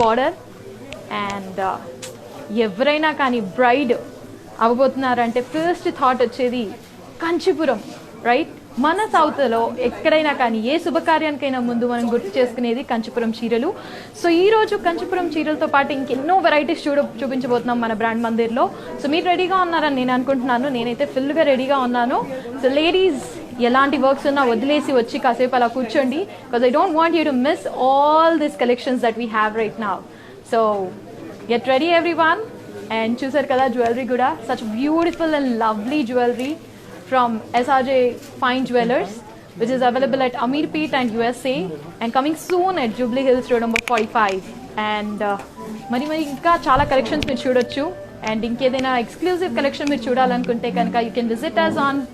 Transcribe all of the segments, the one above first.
Border and ఎవరైనా కానీ braid అవ్వబోతున్నారంటే first thought వచ్చేది కంచిపురం, రైట్? మన సౌత్లో ఎక్కడైనా కానీ ఏ శుభకార్యానికైనా ముందు మనం గుర్తు చేసుకునేది కంచిపురం చీరలు. సో ఈరోజు కంచిపురం చీరలతో పాటు ఇంకెన్నో వెరైటీస్ చూపించబోతున్నాం మన బ్రాండ్ మందిర్లో. సో మీరు రెడీగా ఉన్నారని నేను అనుకుంటున్నాను. నేనైతే ఫుల్గా రెడీగా ఉన్నాను. సో లేడీస్ ఎలాంటి వర్క్స్ ఉన్నా వదిలేసి వచ్చి కాసేపు అలా కూర్చోండి, because I don't want you to miss all this collections that we have right now. So get ready everyone. And చూసారు కదా జ్యువెలరీ కూడా, such beautiful and lovely jewellery from SRJ Fine Jewelers, which is available at Ameerpet and USA and coming soon at Jubilee Hills Road number 45. And మరి ఇంకా చాలా collections మీరు చూడొచ్చు. And ఇంకేదైనా exclusive collection మీరు చూడాలనుకుంటే కనుక you can visit us on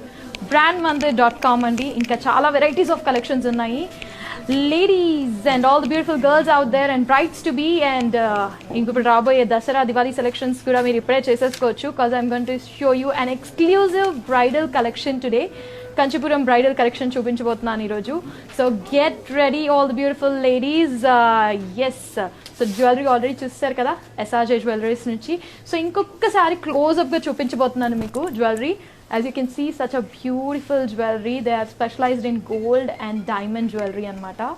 brandmandir.com అండి. ఇంకా చాలా వెరైటీస్ ఆఫ్ కలెక్షన్స్ ఉన్నాయి. Ladies and all the beautiful girls out there and brides to be, and ఇప్పుడు రాబోయే దసరా దివాళీ సెలెక్షన్స్ కూడా మీరు ఇప్పుడే చేసేసుకోవచ్చు, because I'm going to show you an exclusive bridal collection today. Kanchipuram bridal collection చూపించబోతున్నాను ఈరోజు. So get ready all the beautiful ladies. Yes, so jewellery already చూస్తారు కదా ఎస్ఆర్జే జ్యువెలరీస్ నుంచి. సో ఇంకొకసారి క్లోజ్అప్గా చూపించబోతున్నాను మీకు jewellery. As you can see, such a beautiful jewelry. They are specialized in gold and diamond jewelry anamata.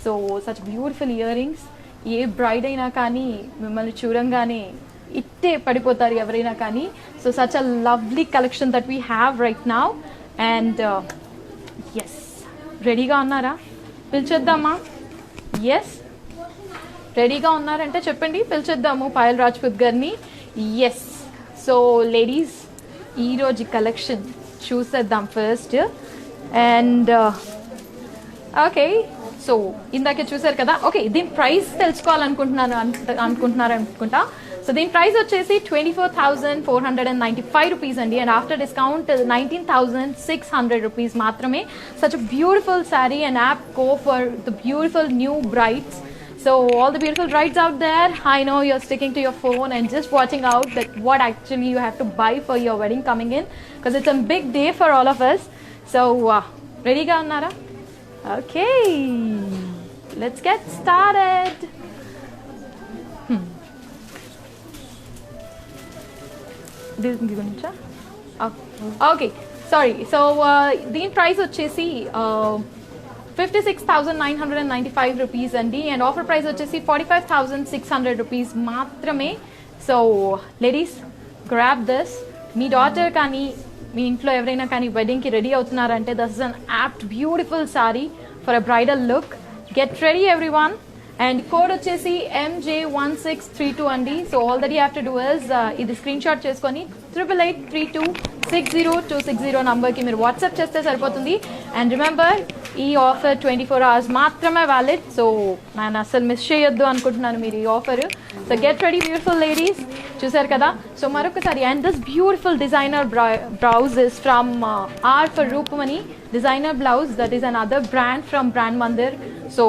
So such beautiful earrings. ఏ bride అయినా కానీ మిమ్మల్ని చూడంగానే ఇట్టే పడిపోతారు ఎవరైనా కానీ. So such a lovely collection that we have right now. And yes, రెడీగా ఉన్నారా? పిలిచేద్దామా? ఎస్, రెడీగా ఉన్నారంటే చెప్పండి, పిలిచేద్దాము పాయల్ రాజ్పుత్ గారిని. ఎస్, సో లేడీస్ ఈరోజు కలెక్షన్ చూసేద్దాం ఫస్ట్. అండ్ ఓకే, సో ఇందాకే చూసారు కదా. ఓకే, దీని ప్రైస్ తెలుసుకోవాలనుకుంటున్నారు అనుకుంటా. సో దీని ప్రైస్ వచ్చేసి 24,495 రూపీస్ అండి. అండ్ ఆఫ్టర్ డిస్కౌంట్ 19,600 రూపీస్ మాత్రమే. Such beautiful sari and app go for the beautiful new brides. So all the beautiful brides out there, I know you're sticking to your phone and just watching out that what actually you have to buy for your wedding coming in, because it's a big day for all of us. So ready ga unnara? Okay, let's get started. This gurincha? Okay, sorry. So the price vachesi 56,995 rupees అండి. And offer price వచ్చేసి 45,600 rupees మాత్రమే. So ladies, grab this. మీ daughter కానీ మీ ఇంట్లో ఎవరైనా కానీ వెడ్డింగ్కి రెడీ అవుతున్నారంటే this is an apt beautiful sari for a bridal look. Get ready everyone. And code వచ్చేసి MJ1632 అండి. So all that you have to do is ఇది స్క్రీన్ షాట్ చేసుకొని 883260 నంబర్కి మీరు వాట్సాప్ చేస్తే సరిపోతుంది. అండ్ రిమెంబర్, ఈ ఆఫర్ 24 hours మాత్రమే వ్యాలిడ్. సో నేను అసలు మిస్ చేయొద్దు అనుకుంటున్నాను మీరు ఈ offer. So get ready beautiful ladies. చూసారు కదా. సో మరొకసారి, and this beautiful designer blouse is from R for Roopmani designer blouse. That is an other brand from brand Mandir. So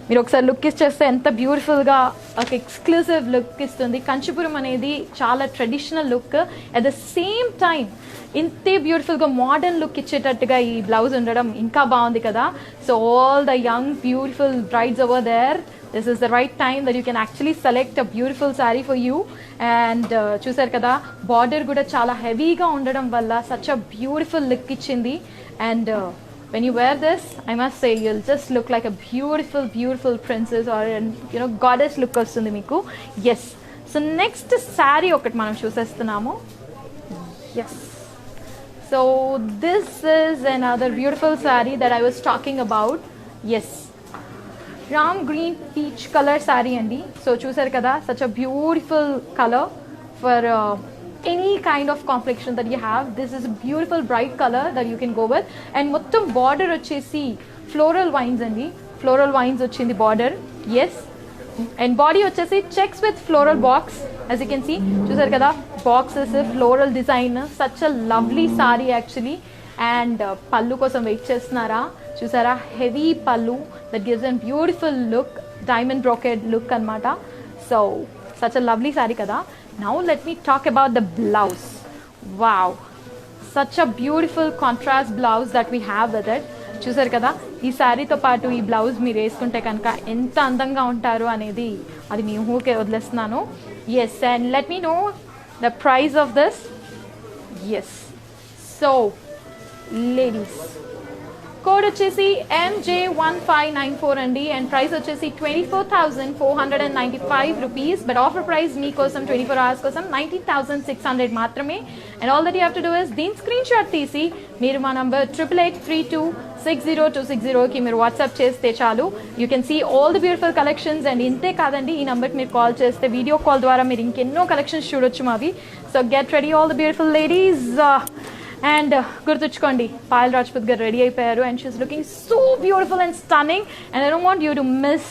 మీరు ఒకసారి లుక్ ఇచ్చేస్తే ఎంత బ్యూటిఫుల్గా ఒక ఎక్స్క్లూజివ్ లుక్ ఇస్తుంది. కంచిపురం అనేది చాలా traditional look, at the same time ఇంతే బ్యూటిఫుల్గా మోడర్న్ లుక్ ఇచ్చేటట్టుగా ఈ బ్లౌజ్ ఉండడం ఇంకా బాగుంది కదా. So all the young beautiful brides over there, this is the right time that you can actually select a beautiful saree for you. And చూసారు కదా, border కూడా చాలా హెవీగా ఉండడం వల్ల such a beautiful look ఇచ్చింది. And when you wear this, I must say, you'll just look like a beautiful princess or goddess look వస్తుంది మీకు. Yes, so next saree ఒకటి మనం చూసేస్తున్నాము. Yes, so this is another beautiful saree that I was talking about. Yes, Ram green peach colour sari అండి. So చూసారు కదా, such a beautiful colour for any kind of complexion that you have. This is beautiful bright colour that you can go with. And మొత్తం border వచ్చేసి floral vines అండి. Floral vines వచ్చింది border. Yes, and body వచ్చేసి checks with floral box. As you can see, చూసారు కదా, boxes, floral design, such a lovely sari actually. And పళ్ళు కోసం wait చేస్తున్నారా? చూసారా, హెవీ పళ్ళు that gives a beautiful look, diamond brocade look anamata. So such a lovely saree kada. Now let me talk about the blouse. Wow, such a beautiful contrast blouse that we have with it. చూసారు కదా, ఈ శారీతో పాటు ఈ blouse మీరు వేసుకుంటే కనుక ఎంత అందంగా ఉంటారు అనేది అది మీ ఊహకే వదిలేస్తున్నాను. Yes, and let me know the price of this. Yes, so ladies code వచ్చేసి MJ1594 అండి, అండ్ ప్రైస్ వచ్చేసి 24,495 రూపీస్. బట్ ఆఫర్ ప్రైస్ మీకోసం 24 hours కోసం 19,600 మాత్రమే. And all that you have to do is దీని స్క్రీన్ షాట్ తీసి మీరు మా నంబర్ 8882600260కి మీరు వాట్సాప్ చేస్తే చాలు. You can see all the beautiful collections. And ఇంతే కాదండి, ఈ నెంబర్కి మీరు కాల్ చేస్తే వీడియో కాల్ ద్వారా మీరు ఇంకెన్నో కలెక్షన్స్ చూడొచ్చు మావి. So get ready all the beautiful ladies. And గుర్తుంచుకోండి, పాయల్ రాజ్పూత్ గారు రెడీ అయిపోయారు and she is looking so beautiful and stunning and I don't want you to miss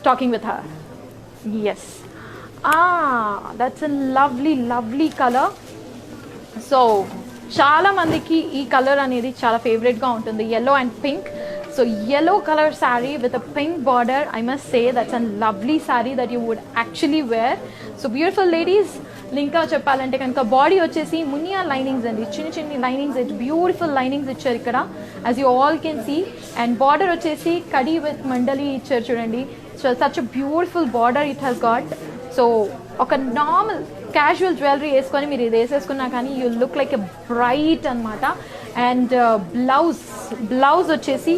talking with her. Yes, that's a lovely colour. So చాలా మందికి ఈ colour అనేది చాలా ఫేవరెట్గా ఉంటుంది, yellow and pink. So yellow color saree with a pink border, I must say that's a lovely saree that you would actually wear. So beautiful ladies, ఇంకా చెప్పాలంటే కనుక body వచ్చేసి మునియా లైనింగ్స్ అండి, చిన్న లైనింగ్స్, బ్యూటిఫుల్ లైనింగ్స్ ఇచ్చారు ఇక్కడ as you all can see. And border వచ్చేసి కడి విత్ మండలి ఇచ్చారు చూడండి. So such a beautiful border it has got. So ఒక నార్మల్ క్యాజువల్ జ్యువెలరీ వేసుకొని మీరు ఇది వేసేసుకున్నా కానీ you look like a bright అనమాట. అండ్ బ్లౌజ్ వచ్చేసి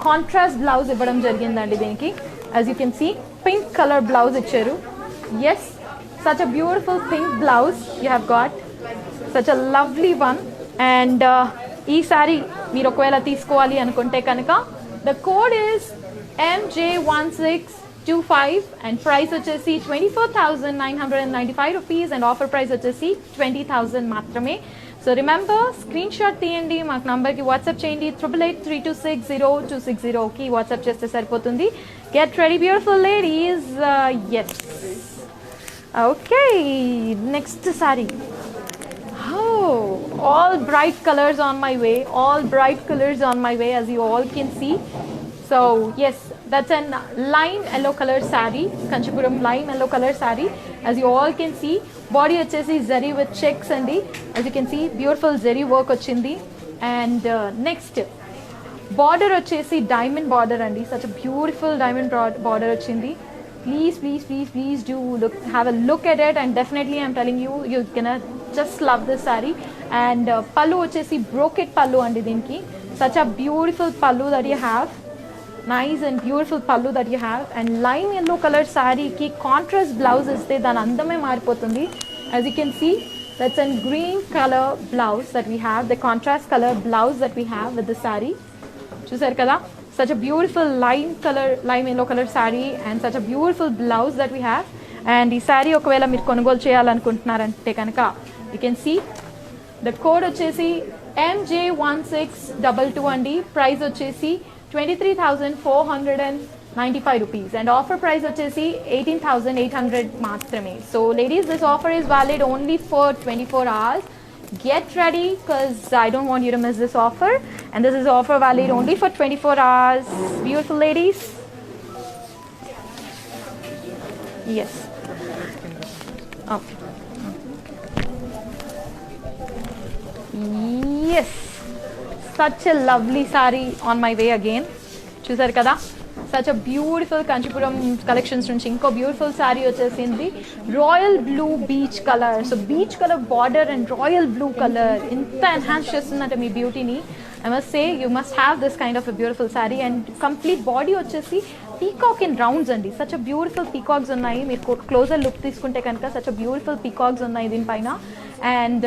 కాంట్రాస్ట్ బ్లౌజ్ ఇవ్వడం జరిగిందండి దీనికి. As you can see pink colour blouse ఇచ్చారు. Yes, such a beautiful pink blouse you have got, such a lovely one. And ee saree meer okvela teesukovali anukunte kanuka the code is MJ1625 and price vachesi 24,995 rupees and offer price vachesi 20,000 maatrame. So remember, screenshot tiyandi, maaku number ki whatsapp cheyandi 8883260260 ki whatsapp cheste saripotundi. Get ready beautiful ladies. Yes, okay, next saree. Oh, all bright colors on my way, as you all can see. So yes, that's a lime yellow color saree, Kanchipuram lime yellow color saree, as you all can see. Body vachesi zari with checks andi, as you can see beautiful zari work ochindi. And next border vachesi diamond border andi, such a beautiful diamond border ochindi. Please do have a look at it, and definitely I'm telling you, you're gonna just love this saree. And pallu vachesi brocade pallu andi dinki, such a beautiful pallu that you have, nice and beautiful pallu that you have. And lime yellow color saree ki contrast blouse iste dan andame maaripotundi. As you can see, that's a green color blouse that we have, the contrast color blouse that we have with the saree. Chusaru kada, such a beautiful lime yellow color saree and such a beautiful blouse that we have. And ee saree okavela meer konugolu cheyalanuntuntarante kanuka you can see the code vachesi MJ1622 andi, price vachesi 23,495 rupees and offer price vachesi 18,800 maatrame. So ladies, this offer is valid only for 24 hours. Get ready, because I don't want you to miss this offer, and this is offer valid only for 24 hours. Beautiful ladies. Yes, okay. Yes, such a lovely saree on my way again. Chusaru kada, such a beautiful Kanchipuram collections nunchi inko beautiful saree vachesindi, royal blue beach color. So beach color border and royal blue color inta enhance chestundante mee beauty ni. I must say you must have this kind of a beautiful saree. And complete body vachesi peacock in rounds andi, such a beautiful peacocks unnayi. Meer closer look తీసుకుంటే కనుక such a beautiful peacocks ఉన్నాయి దీని పైన. And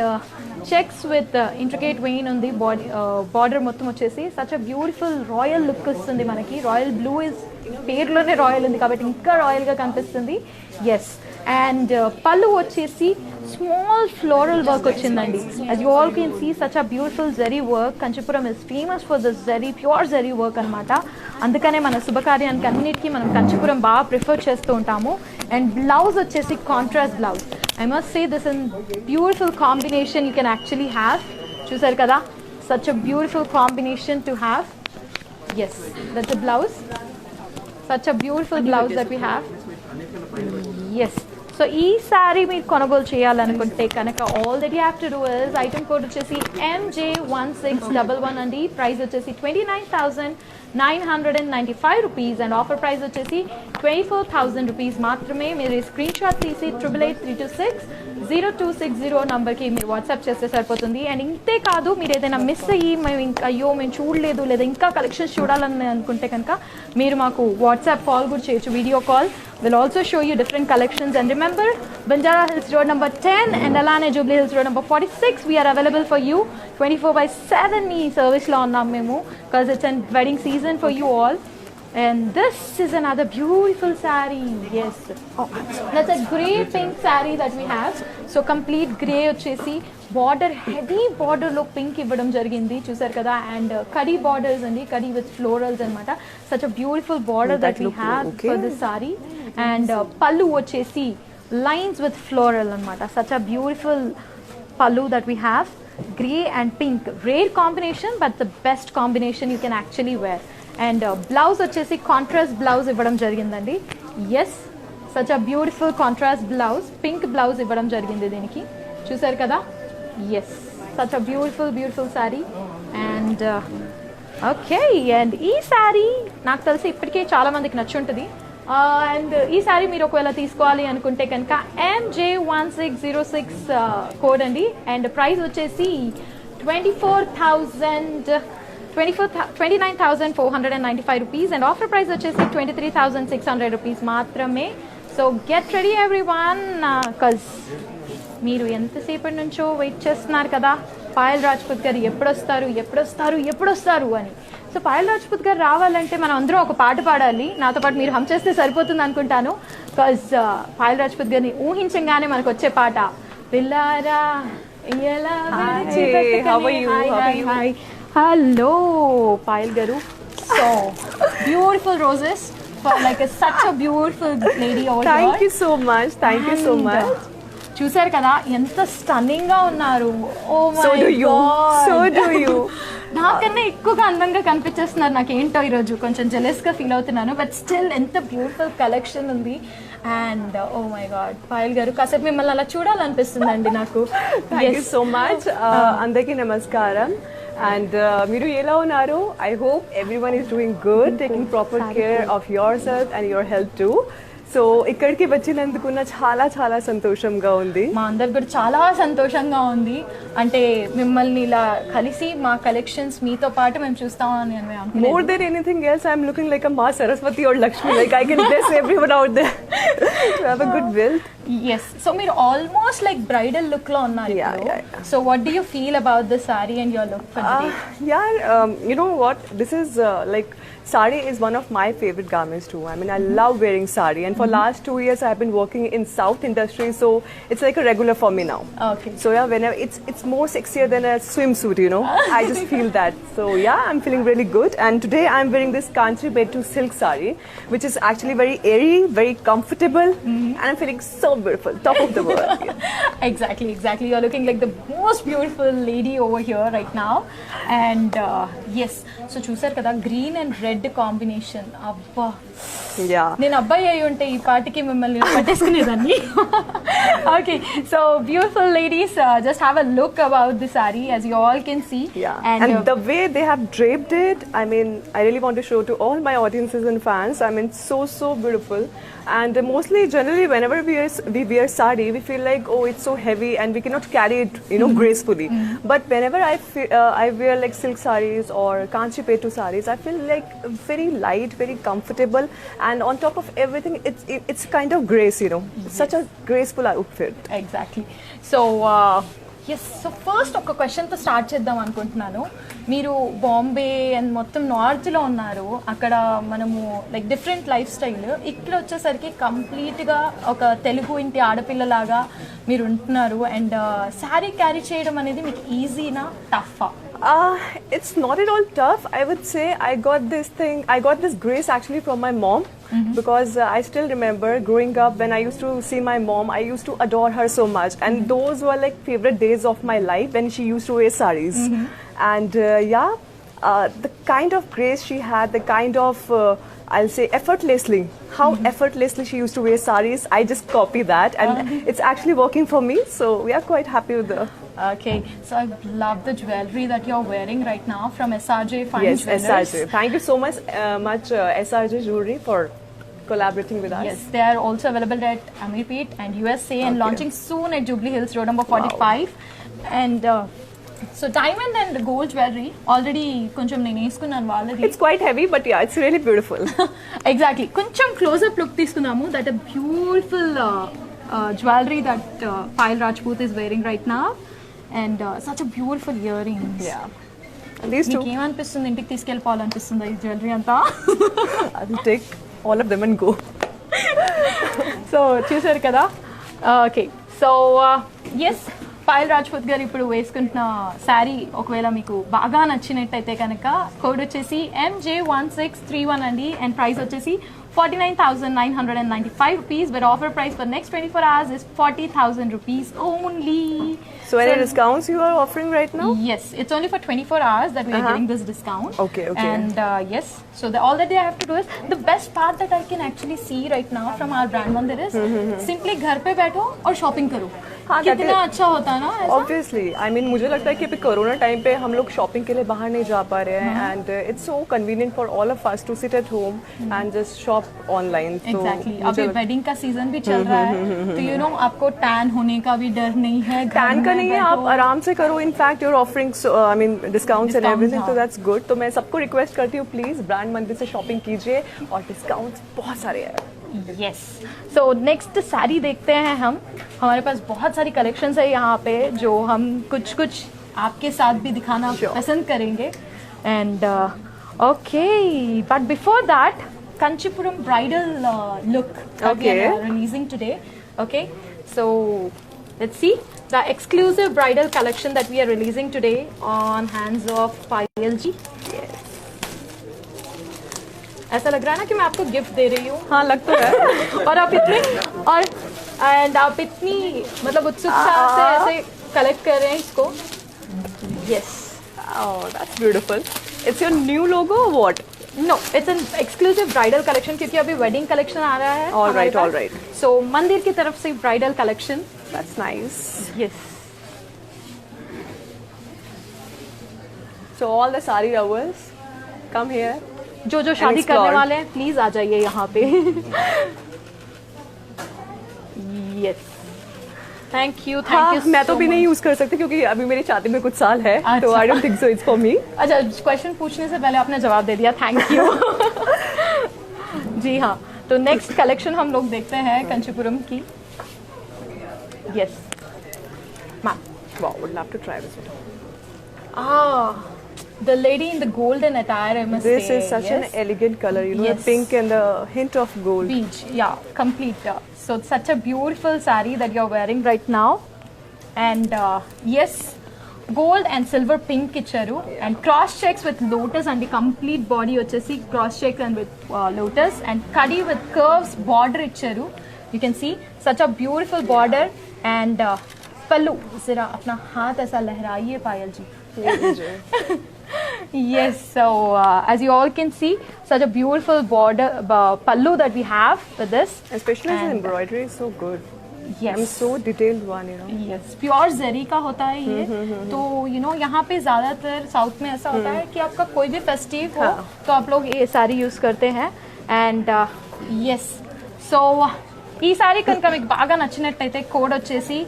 checks with intricate vein on the body border మొత్తం వచ్చేసి such a beautiful royal look ఇస్తుంది మనకి. Royal blue is పేరులోనే రాయల్ ఉంది కాబట్టి ఇంకా రాయల్ గా కనిపిస్తుంది. ఎస్, అండ్ పళ్ళు వచ్చేసి స్మాల్ ఫ్లోరల్ వర్క్ వచ్చిందండి. as you all can see, such a beautiful zari work. Kanchipuram is famous for the zari, pure zari work అన్నమాట. అందుకనే మన శుభకార్యానికి అన్నిటికీ మనం కంచిపురం బాగా ప్రిఫర్ చేస్తూ ఉంటాము. అండ్ బ్లౌజ్ వచ్చేసి contrast blouse. I must say this is beautiful combination you can actually have. Chusaru kada, such a beautiful combination to have. Yes, that's a blouse. Such a beautiful blouse that we have. Yes, so ఈ శారీ మీరు కొనుగోలు చేయాలనుకుంటే కనుక all that you have to do is item code వచ్చేసి MJ1611 అండి. Price వచ్చేసి 29,995 rupees and offer price వచ్చేసి 24,000 rupees మాత్రమే. మీరు స్క్రీన్ షాట్ తీసి 8883260260 నంబర్కి మీరు వాట్సాప్ చేస్తే సరిపోతుంది. అండ్ ఇంతే కాదు, మీరు ఏదైనా మిస్ అయ్యి మేము చూడలేదు లేదా ఇంకా కలెక్షన్స్ చూడాలని అనుకుంటే కనుక మీరు మాకు వాట్సాప్ కాల్ కూడా చేయొచ్చు, video call. We'll also show you different collections. And remember, Banjara Hills Road number 10 and Alane Jubilee Hills Road number 46. We are available for you 24/7 ee service lo unnam memu because it's a wedding season for you all. And this is another beautiful saree. Yes. Oh, that's a grey pink saree that we have. So complete grey vachesi border, heavy border lo pink ivvadam jarigindi chusaru kada. And kadi borders andi, kadi with florals anamata. Such a beautiful border that we have for this saree. And pallu vachesi lines with floral anamata. Such a beautiful pallu that we have. Grey and pink, rare combination but the best combination you can actually wear. And blouse vachesi contrast blouse ivvadam jarigindandi. Yes, such a beautiful contrast blouse, pink blouse ivvadam jarigindi deniki. Chusaru kada? Yes, such a beautiful saree. And okay, and ee saree నాకు తెలిసి ఇప్పటికే చాలా మందికి నచ్చుంటుంది. And ఈ sorry మీరు ఒకవేళ తీసుకోవాలి అనుకుంటే కనుక MJ1606 కోడ్ అండి. అండ్ ప్రైస్ వచ్చేసి 29,495 రూపీస్ అండ్ ఆఫర్ ప్రైస్ వచ్చేసి 23,600 రూపీస్ మాత్రమే. So get ready everyone, because మీరు ఎంతసేపటి నుంచో వెయిట్ చేస్తున్నారు కదా పాయల్ రాజ్పుత్ గారు ఎప్పుడొస్తారు అని. సో పాయల్ రాజ్పుత్ గారు రావాలంటే మనం అందరం ఒక పాట పాడాలి. నాతో పాటు మీరు హమ్ చేస్తే సరిపోతుంది అనుకుంటాను. బికాజ్ పాయల్ రాజ్పుత్ గారిని ఊహించగానే మనకు వచ్చే పాట పిల్లారా హలో పాయల్ గారు. So beautiful roses for like such a beautiful lady over here. Thank you so much. చూసారు కదా ఎంత స్టన్నింగ్ గా ఉన్నారు. Oh my god, so do you. నాకన్నా ఎక్కువగా అందంగా కనిపించేస్తున్నారు. నాకు ఏంటో ఈరోజు కొంచెం జెలస్ గా ఫీల్ అవుతున్నాను. బట్ స్టిల్ ఎంత బ్యూటిఫుల్ కలెక్షన్ ఉంది. And oh my god Payal గారు, కాసేపు మిమ్మల్ని అలా చూడాలనిపిస్తుందండి నాకు. Thank you so much. అందరికీ నమస్కారం. అండ్ మీరు ఎలా ఉన్నారు? I hope everyone is doing good, taking proper care of yourself and your health too. So ఇక్కడికి వచ్చినందుకు చాలా చాలా సంతోషంగా ఉంది. మా అందరికి కూడా చాలా సంతోషంగా ఉంది. అంటే మిమ్మల్ని ఇలా కలిసి మా కలెక్షన్స్ మీతో పాటు మేము చూస్తామని అనుకుంటున్నాను. More than anything else, I'm looking like a Ma Saraswati or Lakshmi. Like I can bless everyone out there to have a good wealth. Yes. So మీరు almost like bridal look లో ఉన్నారు. Yeah. So what do you feel about the saree and your look for today? You know what? This is like sari is one of my favorite garments too. I mean, I love wearing sari, and for last 2 years I've been working in South industry, so it's like a regular for me now. Okay. So yeah, whenever it's more sexier than a swimsuit, you know. I just feel that. So yeah, I'm feeling really good. And today I'm wearing this Kanchi Bettu silk sari, which is actually very airy, very comfortable, and I'm feeling so beautiful, top of the world. Yeah. Exactly. You're looking like the most beautiful lady over here right now. And yes, so చూసారు కదా green and red combination. అబ్బా, నేను అబ్బాయి అయి ఉంటే ఈ పాటికి మిమ్మల్ని పట్టేసుకునేదాన్ని. Okay, so beautiful ladies, just have a look about the sari as you all can see. And the way they have draped it, I mean, I really want to show to all my audiences and fans. I mean, so beautiful. And mostly generally whenever we wear sari, we feel like, oh, it's so heavy and we cannot carry it, you know, gracefully. But whenever I wear like silk saris or Kanchi Bettu saris, I feel like very light, very comfortable, and on top of everything, it's kind of grace, you know. Such a graceful outfit. Exactly. So yes, so first ఒక క్వశ్చన్తో start చేద్దాం అనుకుంటున్నాను. మీరు Bombay and మొత్తం నార్త్లో ఉన్నారు, అక్కడ మనము లైక్ డిఫరెంట్ లైఫ్ స్టైల్. ఇక్కడ వచ్చేసరికి కంప్లీట్గా ఒక తెలుగు ఇంటి ఆడపిల్లలాగా మీరు ఉంటున్నారు. అండ్ శారీ క్యారీ చేయడం అనేది మీకు ఈజీనా టఫా? It's not at all tough. I would say I got this grace actually from my mom. Because I still remember growing up when I used to see my mom, I used to adore her so much, and those were like favorite days of my life when she used to wear saris. And the kind of grace she had, the kind of I'll say effortlessly. How effortlessly she used to wear saris. I just copy that, and it's actually working for me. So we are quite happy with the. Okay, so I love the jewelry that you're wearing right now from SRJ Fine Yes, Jewelers. SRJ. Thank you so much SRJ Jewelry for collaborating with us. Yes, they are also available at Amirpet and USA and Okay. launching soon at Jubilee Hills Road number 45. And so diamond and gold jewelry already కొంచెం నేను వేసుకున్నాను వాళ్ళది. It's quite heavy, but yeah, it's really beautiful. Exactly. కొంచెం closeup look తీసుకుందాము. That a beautiful jewelry that Payal Rajput is wearing right now. And such a beautiful earrings. Yeah. And these two, మీకు ఏమనిపిస్తుంది ఇంటికి తీసుకెళ్ళిపోవాలనిపిస్తుందా ఈ jewellery అంతా? I'll take all of them and go. So చూసారు కదా. Okay so yes Payal Rajput గారు ఇప్పుడు వేసుకుంటున్న శారీ ఒకవేళ మీకు బాగా నచ్చినట్టయితే కనుక కోడ్ వచ్చేసి MJ1631 అండి. అండ్ ప్రైస్ వచ్చేసి 49,995 rupees, but offer price for next 24 hours is 40,000 rupees only. So any discounts you are offering right now? Yes, it's only for 24 hours that we are getting this discount. Okay. And yes, so all that they have to do is, the best part that I can actually see right now from our brand Mandir is simply घर पे बैठो और shopping करो. हाँ, that कितना is- अच्छा होता है ना ऐसा? Obviously, I mean मुझे लगता है कि अभी कोरोना टाइम पे हम लोग शॉपिंग के लिए बाहर नहीं जा पा रहे हैं, and it's so convenient for all of us to sit at home and just shop online. So Exactly. मुझे अभी वेडिंग का सीजन भी चल रहा है, तो you know आपको टैन होने का भी डर नहीं है. घर टैन का में नहीं है, बैठो. आप आराम से करो. In fact your offering I mean discounts and Discounts, everything, तो हाँ. That's good. तो मैं सबको रिक्वेस्ट करती हूँ, प्लीज ब्रांड मंदिर से शॉपिंग कीजिए, और डिस्काउंट्स बहुत सारे हैं. यस. सो नेक्स्ट साड़ी देखते हैं हम. हमारे पास बहुत सारी कलेक्शंस है यहाँ पे जो हम कुछ कुछ आपके साथ भी दिखाना Sure. पसंद करेंगे. And okay, but before that Kanchipuram bridal look that we Okay. are releasing today. Okay, so let's see the exclusive bridal collection that we are releasing today on hands of Payal ji. ऐसा लग रहा है ना कि मैं आपको gift दे रही हूँ. हाँ, लग तो है. और आप इतने आप इतनी मतलब उत्सुकता से ऐसे कलेक्ट कर रहे हैं इसको. Yes. Oh, that's beautiful. It's your new logo or what? No, it's an exclusive bridal collection क्योंकि अभी वेडिंग कलेक्शन आ रहा है. All right, all right. सो मंदिर की तरफ से bridal collection. That's nice. Yes. So all the sari lovers, come here. जो शादी explore. करने वाले हैं प्लीज आ जाइए यहाँ पे. यस. Thank you. हाँ, मैं तो भी नहीं यूज कर सकती क्योंकि अभी मेरी शादी में कुछ साल है, तो I don't think so it's for me. अच्छा, क्वेश्चन पूछने से पहले आपने जवाब दे दिया. Thank you. जी हाँ, तो नेक्स्ट कलेक्शन हम लोग देखते हैं कंचीपुरम की. Yes ma'am. Wow, would love to try this one. The lady in the golden attire, I must This say. is such an yes. elegant color, you know, Yes. the pink and the hint of gold. Beach, yeah, complete. So such a beautiful saree that you're wearing right now, and yes, gold and silver pink icharu, and cross checks with lotus, and the complete body vachesi cross checks and with lotus, and kadi with curves border icharu. You can see such a beautiful border, and pallu. Zara apna haath aisa lehraiye Payal ji. Yes, so as you all can see, such a beautiful border pallu that we have with this. Especially the And- embroidery is so good. Yes. I'm so detailed one, you know. Yes, pure जरी का होता है ये. तो you know यहाँ पे ज़्यादातर south में ऐसा होता है कि आपका कोई भी फेस्टिव हो तो आप लोग ये साड़ी यूज़ करते हैं. And yes, so ఈ సారీ కనుక మీకు బాగా నచ్చినట్టయితే కోడ్ వచ్చేసి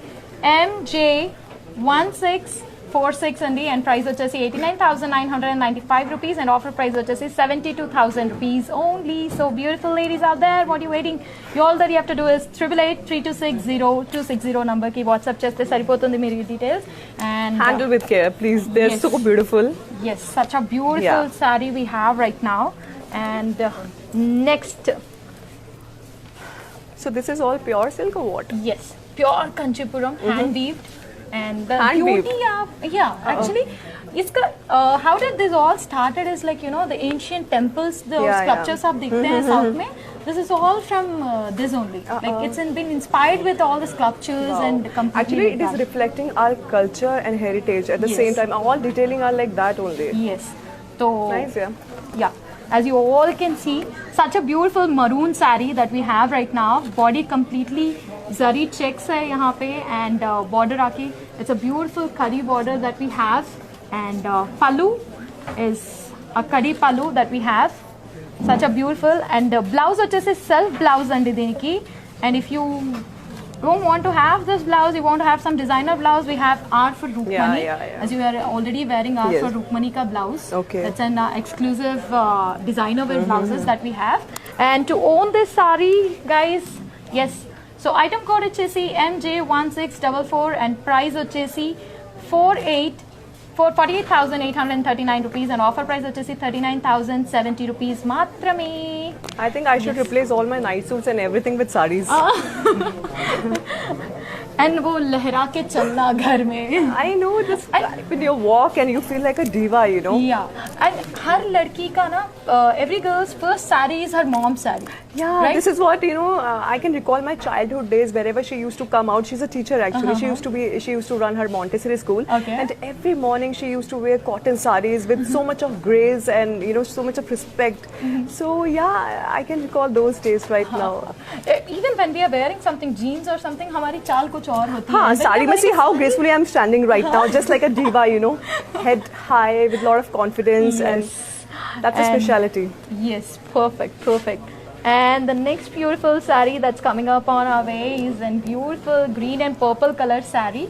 MJ1646 అండి. అండ్ ప్రైస్ వచ్చేసి 89,995 rupees, and offer price వచ్చేసి 72,000 rupees only. So beautiful ladies out there, what are you waiting? All that you have to do is 8883260260 number ki WhatsApp చేస్తే సరిపోతుంది మీరు details. And Handle with care, please. They're Yes. so beautiful. yes, such a beautiful Yeah. saree we have right now. And next, So this is all pure silk or what? yes, pure Kanchipuram hand weaved. And the Hand beauty of actually इसका how did this all started is like you know the ancient temples, the Yeah, sculptures आप देखते हैं south में. This is all from this only. Like it's been inspired with all the sculptures and completely. Actually, like it is that. reflecting our culture and heritage at the Yes. same time. All detailing are like that only. Yes. So Nice, yeah. yeah. as you all can see, such a beautiful maroon saree that we have right now. Body completely zari checks hai yahan pe, and border aake, it's a beautiful curry border that we have, and pallu is a curry pallu that we have, such a beautiful, and blouse vachese self blouse andi diniki. And if you don't want to have this blouse, you want to have some designer blouse, we have R for Rukmani, as you are already wearing R for Rukmani ka blouse. Okay. That's an exclusive designer wear blouses that we have. And to own this sari, guys, yes, so item code vachesi MJ1644 and price vachesi 48,839 rupees, and offer price vachesi 39,070 rupees matrame. I think I should replace all my night suits and everything with sarees. And वो लहरा के चलना घर में. I know this. When you walk and you feel like a diva, you know. Yeah, and हर लड़की का ना every girl's first saree is her mom's saree. Yeah, right? This is what, you know, I can recall my childhood days wherever she used to come out. She's a teacher actually. She used to run her Montessori school. Okay. And every morning she used to wear cotton sarees with so much of grace and, you know, so much of respect. So yeah, I can recall those days right now. Even when we are wearing something jeans or something, हमारी चाल कुछ और होती है. हाँ, साड़ी में see how gracefully I'm standing right now, just like a diva, you know, head high with a lot of confidence, and that's a speciality. Yes, perfect. And the next beautiful saree that's coming up on our way is a beautiful green and purple color saree,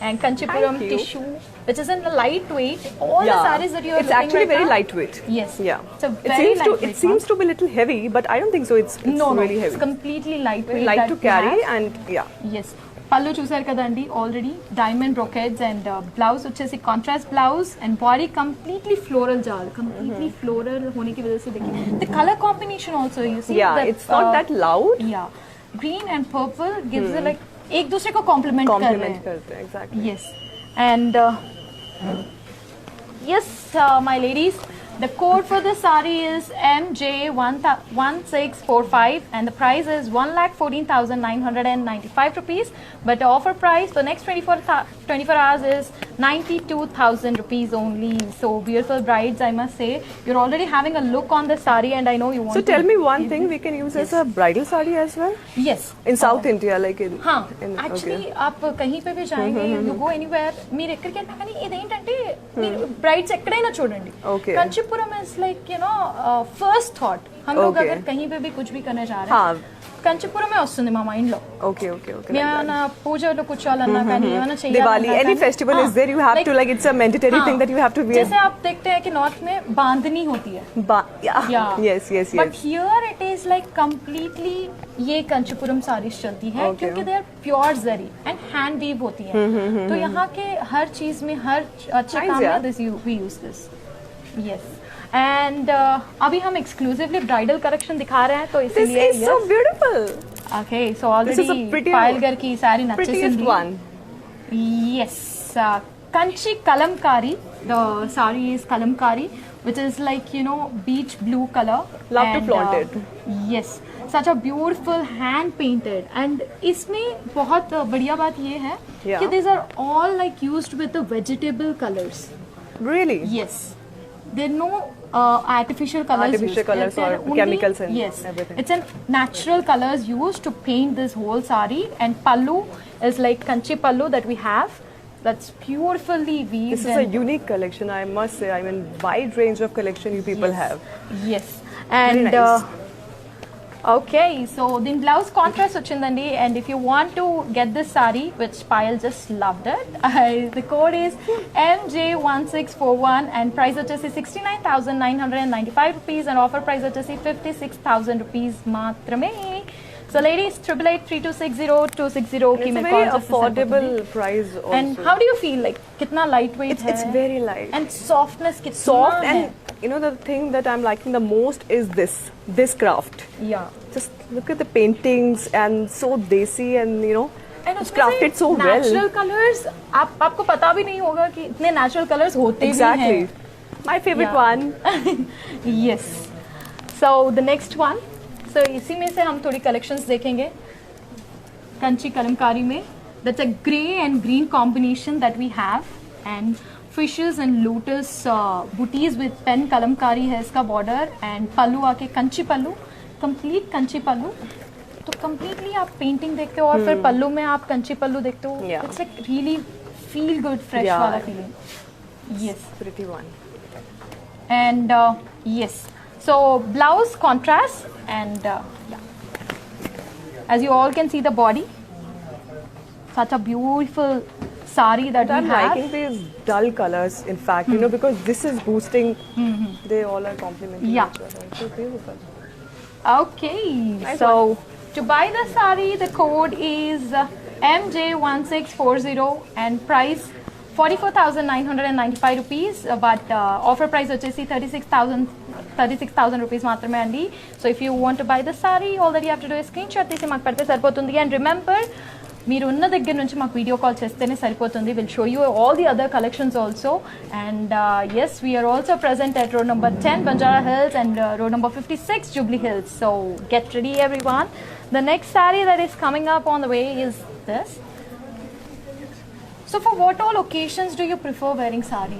and Kanchipuram tissue, which is in the lightweight. All the sarees that you are it's looking actually right very now, lightweight. Yes. Yeah. It's a very lightweight. It seems to be a little heavy, but I don't think so. It's no, really heavy. It's completely lightweight. Light that to we carry, have. and yeah. Yes. Pallu చూసారు కదండి already, diamond brocades, and blouse వచ్చేసి contrast blouse, and body completely floral जाल, completely floral होने की वजह से देखिए the color combination also, you see. Yeah, that, it's not that loud. Yeah, green and purple gives it like एक दूसरे को complement कर रहे हैं. करते हैं, exactly. Yes, and yes, my ladies, the code for the sari is MJ1645, and the price is 1,14,995 rupees. But the offer price for next 24 hours is 92,000 rupees only. So beautiful brides, I must say, you're already having a look on the sari, and I know you want. So tell me one thing, we can use as a bridal sari as well. Yes. In South India, like in. हाँ, in, actually आप कहीं पे भी जाएंगे, you go anywhere, మీరు ఎక్కడికి వెళ్ళినా కానీ ఇదేంటంటే మీరు బ్రైడ్స్ ఎక్కడైనా చూడండి. Okay. Kanchipuram is like, you know, first thought. हम लोग Okay. अगर कहीं पे भी कुछ भी करने जा रहे हाँ. हैं, కంచిపురమే వస్తుంది మా మైండ్ లో. Okay. Like ఏమైనా పూజలో కూర్చోవాలన్నా కానీ ఏమైనా that. Diwali, any festival is there, you have to, like, it's a mandatory thing that you have to wear. जैसे आप देखते हैं कि नॉर्थ में बांधनी होती है. Yeah. Yes. But here it is like completely ये कंचीपुरम साड़ीज चलती है, क्योंकि they are pure zari and hand weave होती है. तो यहाँ के हर चीज में, हर अच्छे काम में we use this. Yes. And अभी हम exclusively bridal collection दिखा रहे हैं, तो इसीलिए This is so beautiful. Okay, so already पायल घर की सारी prettiest one. Yes, Kanchi Kalamkari. The sari is Kalamkari, which is like, you know, beach blue color. Love to flaunt it. Yes, such a beautiful hand painted. And इसमें बहुत बढ़िया बात ये है कि these are all like used with the vegetable colors. Really? Yes. There are no artificial colors used. Colors or only, chemicals and everything. It's a natural colors used to paint this whole sari, and pallu is like kanchi pallu that we have. That's beautifully weaved. This is a unique collection, I must say. I mean, wide range of collection you people have. Yes, and very nice. Okay, so the blouse contrast వచ్చిందండి, and if you want to get this sari, which Payal just loved it, the code is MJ1641, and price వచ్చేసి 69,995 rupees, and offer price వచ్చేసి 56,000 rupees మాత్రమే. So ladies, 888260 की It's a मैं very call just affordable price also. And how do you feel like कितना lightweight है? It's very light. And softness कितना Soft, है? and you know the thing that I'm liking the most is this craft. Yeah. Just look at the paintings, and so desi, and you know, And it's crafted so well. Natural colors, आपको पता भी नहीं होगा कि इतने natural colors होते भी हैं. Exactly. My favorite one. Yes. So the next one. So इसी में से हम थोड़ी collections देखेंगे. कंची कलमकारी में. That's a grey and green combination that we have. And fishes and lotus बूटीज विद पेन कलमकारी है इसका बॉर्डर एंड पल्लू आके कंची पल्लू, कंप्लीट कंची पल्लू. तो कंप्लीटली आप पेंटिंग देखते हो और फिर पल्लू में आप कंची पल्लू देखते हो. Yeah. It's like really feel good fresh Yeah. वाला feeling. Yes. Pretty one. And yes, so blouse contrast and yeah, as you all can see the body, such a beautiful sari that I'm we have. liking these dull colors, in fact, you know, because this is boosting. They all are complementing Yeah. each other. So beautiful. Okay, Nice so to buy the sari the code is MJ1640 and price 44,995 rupees, but offer price వచ్చేసి 36,000 rupees మాత్రమే అండి. So if you want to buy the sari, all that you have to do is screenshot తీసి మాకు పెడితే సరిపోతుంది. And remember, మీరు ఉన్న దగ్గర నుంచి మాకు వీడియో కాల్ చేస్తేనే సరిపోతుంది. Will show you all the other collections also. And yes, we are also present at road number 10 Banjara Hills and road number 56 Jubilee Hills. So get ready everyone. The next saree that is coming up on the way is this. So for what all occasions do you prefer wearing sari?